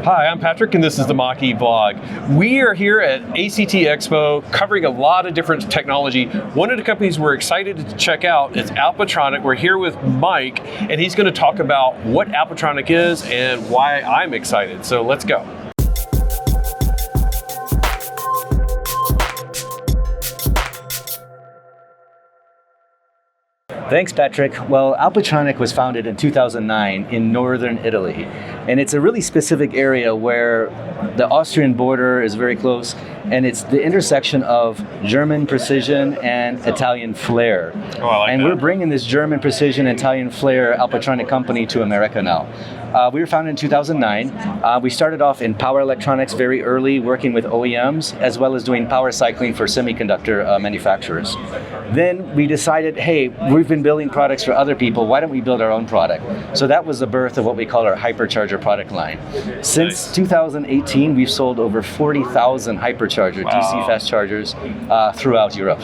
Hi, I'm Patrick, and this is the Mach-E Vlog. We are here at ACT Expo covering a lot of different technology. One of the companies we're excited to check out is Alpitronic. We're here with Mike, and he's going to talk about what Alpitronic is and why I'm excited. So let's go. Thanks, Patrick. Well, Alpitronic was founded in 2009 in northern Italy, and it's a really specific area where the Austrian border is very close, and it's the intersection of German precision and Italian flair. Oh, I like and that. We're bringing this German precision, Italian flair Alpitronic company to America now. We were founded in 2009. We started off in power electronics very early, working with OEMs, as well as doing power cycling for semiconductor manufacturers. Then we decided, hey, we've been building products for other people, why don't we build our own product? So that was the birth of what we call our hypercharger product line. Since 2018, we've sold over 40,000 hypercharger, DC fast chargers throughout Europe.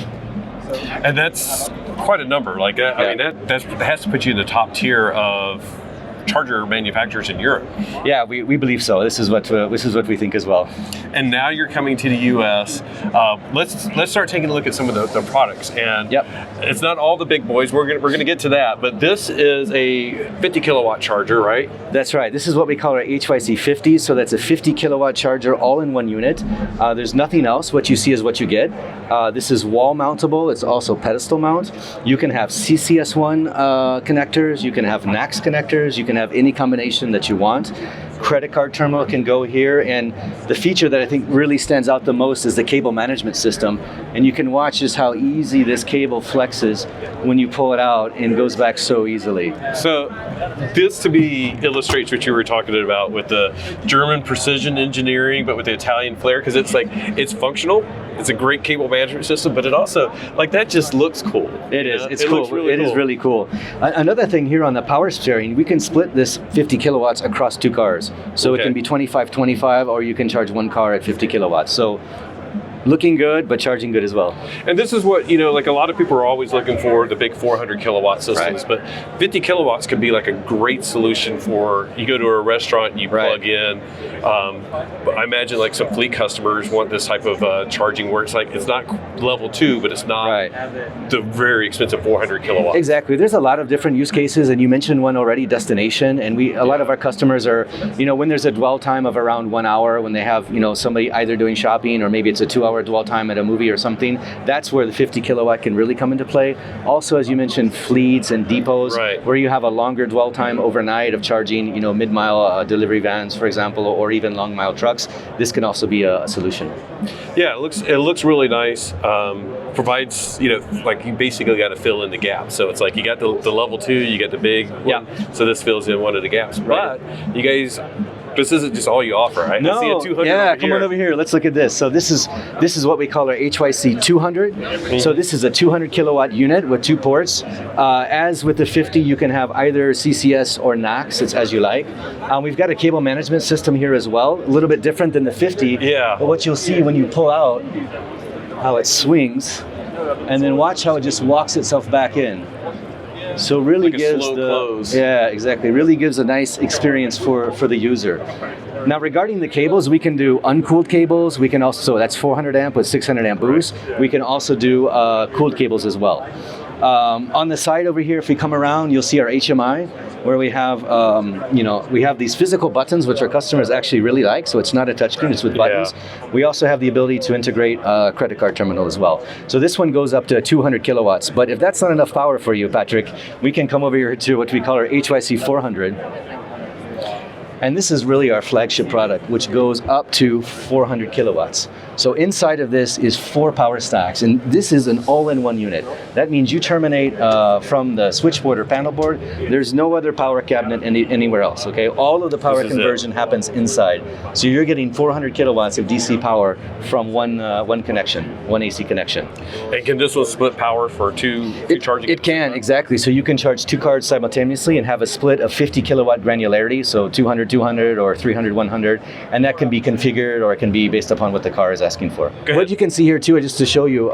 And that's quite a number. Like, I mean, that has to put you in the top tier of charger manufacturers in Europe. Yeah, we believe so. This is what we think as well. And now you're coming to the U.S. Let's start taking a look at some of the products. And it's not all the big boys. We're gonna get to that. But this is a 50 kilowatt charger, right? That's right. This is what we call our HYC 50. So that's a 50 kilowatt charger all in one unit. There's nothing else. What you see is what you get. This is wall mountable. It's also pedestal mount. You can have CCS1 connectors. You can have NACS connectors. You can have any combination that you want. Credit card terminal can go here, and the feature that I think really stands out the most is the cable management system. And you can watch just how easy this cable flexes when you pull it out and goes back so easily. So this to me illustrates what you were talking about with the German precision engineering, but with the Italian flair, because it's like, it's functional. It's a great cable management system, but it also, like, that just looks cool. It is. It's cool. It is really cool. Another thing here on the power steering, we can split this 50 kilowatts across two cars. So it can be 25-25, or you can charge one car at 50 kilowatts. So looking good, but charging good as well. And this is what, like a lot of people are always looking for, the big 400 kilowatt systems, but 50 kilowatts can be like a great solution for, you go to a restaurant and you plug in. I imagine like some fleet customers want this type of charging where it's like, it's not level 2, but it's not the very expensive 400 kilowatts. Exactly. There's a lot of different use cases, and you mentioned one already, destination. And a lot of our customers are, when there's a dwell time of around 1 hour, when they have, somebody either doing shopping, or maybe it's a 2-hour dwell time at a movie or something, that's where the 50 kilowatt can really come into play. Also, as you mentioned, fleets and depots, where you have a longer dwell time overnight of charging, mid-mile delivery vans, for example, or even long mile trucks. This can also be a solution. Yeah, it looks really nice. Provides, like you basically got to fill in the gap. So it's like you got the level 2, you got the big one. So this fills in one of the gaps. But you guys, this isn't just all you offer, right? No, I see a 200 yeah, come on over here. Let's look at this. So this is what we call our HYC 200. So this is a 200 kilowatt unit with 2 ports. As with the 50, you can have either CCS or NACS. It's as you like. We've got a cable management system here as well. A little bit different than the 50. Yeah. But what you'll see when you pull out, how it swings, and then watch how it just walks itself back in. So really like gives close. Yeah, exactly. Really gives a nice experience for the user. Now, regarding the cables, we can do uncooled cables. We can also, so that's 400 amp with 600 amp boost. We can also do cooled cables as well. On the side over here, if we come around, you'll see our HMI, where we have, we have these physical buttons, which our customers actually really like. So it's not a touchscreen, it's with buttons. We also have the ability to integrate a credit card terminal as well. So this one goes up to 200 kilowatts. But if that's not enough power for you, Patrick, we can come over here to what we call our HYC 400. And this is really our flagship product, which goes up to 400 kilowatts. So inside of this is 4 power stacks, and this is an all-in-one unit. That means you terminate from the switchboard or panel board. There's no other power cabinet anywhere else, okay? All of the power conversion happens inside. So you're getting 400 kilowatts of DC power from one connection, one AC connection. And can this one split power for two charging? It can, exactly. So you can charge 2 cars simultaneously and have a split of 50 kilowatt granularity, so 200, 200, or 300, 100, and that can be configured, or it can be based upon what the car is asking for. What you can see here too, just to show you,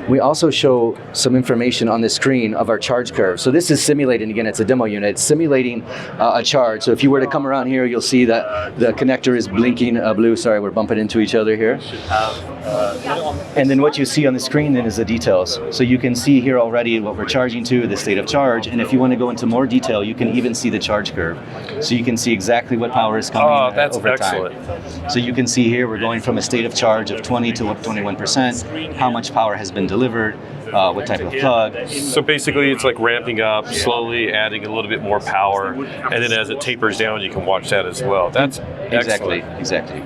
we also show some information on the screen of our charge curve. So this is simulating, again, it's a demo unit, it's simulating a charge. So if you were to come around here, you'll see that the connector is blinking blue. Sorry, we're bumping into each other here. And then what you see on the screen then is the details. So you can see here already what we're charging to, the state of charge, and if you want to go into more detail, you can even see the charge curve. So you can see exactly what power is coming over excellent. time. So you can see here we're going from a state of charge of 20 to 21%, how much power has been delivered, what type of plug. So basically it's like ramping up, slowly adding a little bit more power, and then as it tapers down, you can watch that as well. That's excellent. Exactly.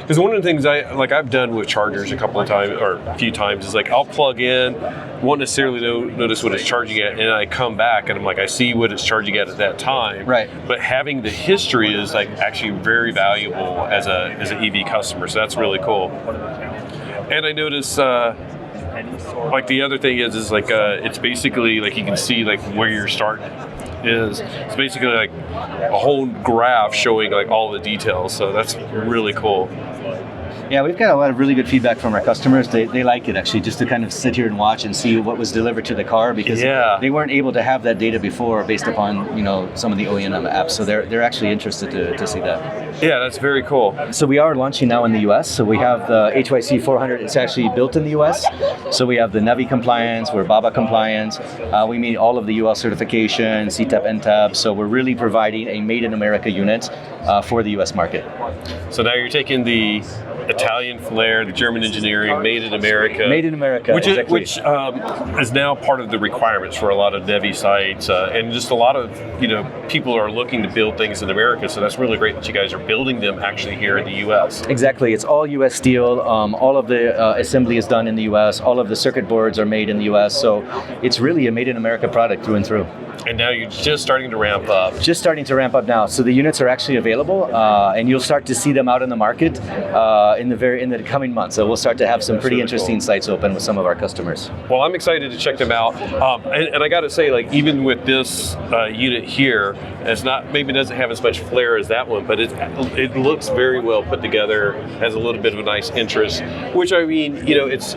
Because one of the things I've done with chargers a couple of times or a few times is like I'll plug in, won't necessarily notice what it's charging at, and I come back and I'm like I see what it's charging at that time. Right. But having the history is like actually very valuable as an EV customer. So that's really cool. And I notice like the other thing is like it's basically like you can see like where you're starting. It's basically like a whole graph showing like all the details, so that's really cool. Yeah, we've got a lot of really good feedback from our customers. They like it actually, just to kind of sit here and watch and see what was delivered to the car, because they weren't able to have that data before based upon some of the OEM apps. So they're actually interested to see that. Yeah, that's very cool. So we are launching now in the US. So we have the HYC 400. It's actually built in the US. So we have the NEVI compliance, we're BABA compliant. We meet all of the UL certification, CTAP, NTAP. So we're really providing a made in America unit for the US market. So now you're taking the Italian flair, the German engineering, made in America. Made in America, which exactly. is now part of the requirements for a lot of NEVI sites, and just a lot of people are looking to build things in America. So that's really great that you guys are building them actually here in the U.S. Exactly, it's all U.S. steel. All of the assembly is done in the U.S. All of the circuit boards are made in the U.S. So it's really a made in America product through and through. And now you're just starting to ramp up. Just starting to ramp up now. So the units are actually available, and you'll start to see them out in the market in the coming months. So we'll start to have some pretty interesting sites open with some of our customers. Well, I'm excited to check them out. And I got to say, like even with this unit here, it's maybe doesn't have as much flair as that one, but it looks very well put together. Has a little bit of a nice interest, which I mean, it's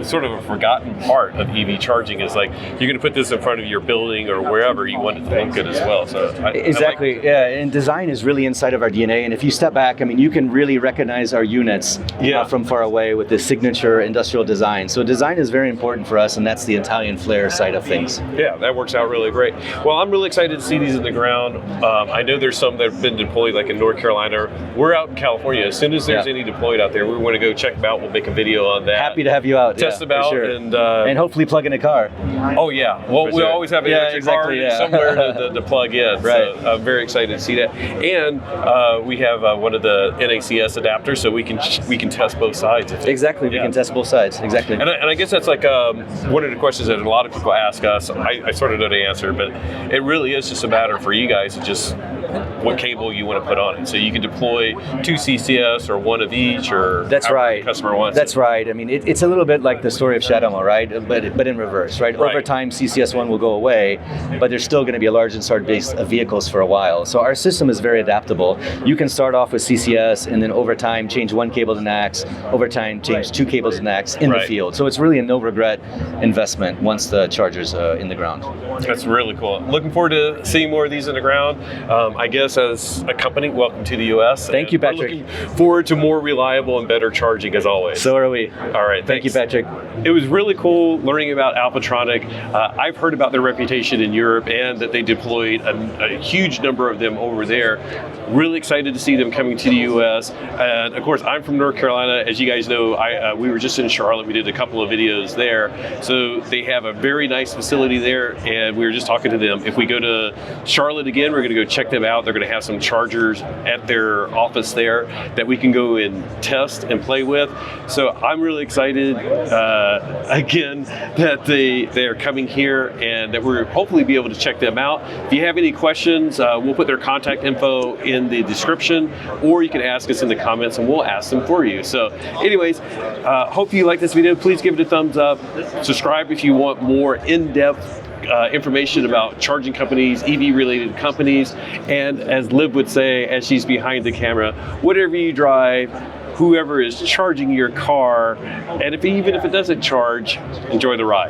sort of a forgotten part of EV charging. Is like you're going to put this in front of your building or wherever you want it to look good as well. So exactly, yeah. And design is really inside of our DNA. And if you step back, I mean, you can really recognize our units from far away with the signature industrial design. So design is very important for us, and that's the Italian flair side of things. Yeah, that works out really great. Well, I'm really excited to see these in the ground. I know there's some that have been deployed, like in North Carolina. We're out in California. As soon as there's any deployed out there, we want to go check them out. We'll make a video on that. Happy to have you out. Test them out, sure. and hopefully plug in a car. Oh yeah. Well, we always have an electric car somewhere to plug in. Right. So I'm very excited to see that. And we have one of the NACS adapters, so we can test both sides. Exactly. We can test both sides. Exactly. And I guess that's like one of the questions that a lot of people ask us. I sort of know the answer, but it really is just a matter for you guys to just what cable you want to put on it. So you can deploy 2 CCS or one of each, or that's right. The customer wants. That's right. I mean, it's a little bit like the story of Shadamo, right? But in reverse, right? Over time, CCS1 will go away, but there's still going to be a large installed base of vehicles for a while. So our system is very adaptable. You can start off with CCS, and then over time change 1 cable to NACS. Over time change 2 cables to NACS in the field. So it's really a no regret investment once the charger's in the ground. That's really cool. Looking forward to seeing more of these in the ground. I guess as a company, welcome to the U.S. Thank you, Patrick. We're looking forward to more reliable and better charging as always. So are we. All right. Thank you, Patrick. It was really cool learning about Alpitronic. I've heard about their reputation in Europe and that they deployed a huge number of them over there. Really excited to see them coming to the U.S. And of course, I'm from North Carolina. As you guys know, we were just in Charlotte. We did a couple of videos there. So they have a very nice facility there, and we were just talking to them. If we go to Charlotte again, we're going to go check them out. They're going to have some chargers at their office there that we can go and test and play with. So I'm really excited again that they're coming here and that we're hopefully be able to check them out. If you have any questions, we'll put their contact info in the description, or you can ask us in the comments and we'll ask them for you. So anyways, hope you like this video. Please give it a thumbs up. Subscribe if you want more in-depth information about charging companies, EV related companies, and as Liv would say as she's behind the camera, whatever you drive, whoever is charging your car, and even if it doesn't charge, enjoy the ride.